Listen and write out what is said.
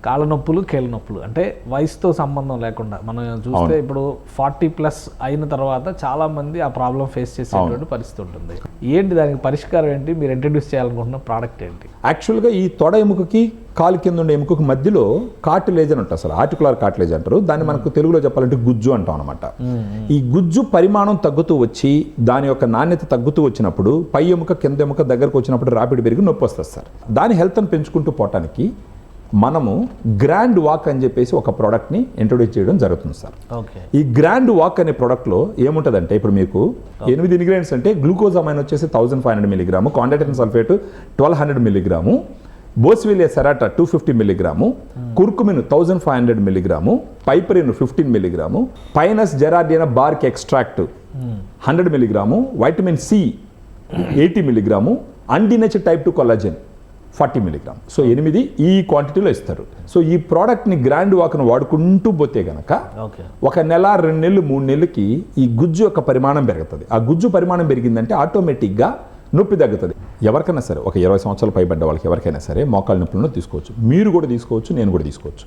కాళ్ళ నొప్పులు, కీళ్ళ నొప్పులు అంటే వయసుతో సంబంధం లేకుండా మనం చూస్తే ఇప్పుడు 40+ అయిన తర్వాత చాలా మంది ఆ ప్రాబ్లం ఫేస్ చేసేటువంటి పరిస్థితి ఉంటుంది. ఏంటి దానికి పరిష్కారం ఏంటి? మీరు ఇంట్రడ్యూస్ చేయాలనుకుంటున్న ప్రోడక్ట్ ఏంటి? యాక్చువల్గా ఈ తొడ ఎముకకి కాలు కింద ఉండే ఎముకకి మధ్యలో కార్టిలేజ్ అని ఉంటుంది సార్, ఆర్టికులర్ కార్టిలేజ్ అంటారు దాన్ని. మనకు తెలుగులో చెప్పాలంటే గుజ్జు అంటాం అనమాట. ఈ గుజ్జు పరిమాణం తగ్గుతూ వచ్చి దాని యొక్క నాణ్యత తగ్గుతూ వచ్చినప్పుడు పై ఎముక కింద ఎముక దగ్గరకు వచ్చినప్పుడు ర్యాపిడ్ పెరిగి నొప్పి వస్తుంది సార్. దాని హెల్త్ని పెంచుకుంటూ పోవటానికి మనము గ్రాండ్ వాక్ అని చెప్పేసి ఒక ప్రోడక్ట్ని ఇంట్రొడ్యూస్ చేయడం జరుగుతుంది సార్. ఈ గ్రాండ్ వాక్ అనే ప్రోడక్ట్లో ఏముంటుందంటే ఇప్పుడు మీకు 8 ఇంగ్రీడియంట్స్ అంటే గ్లూకోజామైన్ వచ్చేసి 1500 milligram, chondroitin sulphate 1200 milligram, boswellia serrata 250 milligram, curcumin 1500 milligram, piperine 15 milligram, pinus gerardiana bark extract 100 milligram, vitamin C 80 milligram, undenatured type 2 collagen 40 milligram. So 8 ఈ క్వాంటిటీలో ఇస్తారు. సో ఈ ప్రోడక్ట్ని గ్రాండ్ వాక్ను వాడుకుంటూ పోతే గనక 1 నెల 2 నెలలు 3 నెలలకి ఈ గుజ్జు యొక్క పరిమాణం పెరుగుతుంది. ఆ గుజ్జు పరిమాణం పెరిగిందంటే ఆటోమేటిక్గా నొప్పి తగ్గుతుంది. ఎవరికైనా సరే ఒక 20 సంవత్సరాలు పైబడ్డ వాళ్ళకి ఎవరికైనా సరే మోకాళ్ళ నొప్పులను తీసుకోవచ్చు. మీరు కూడా తీసుకోవచ్చు, నేను కూడా తీసుకోవచ్చు.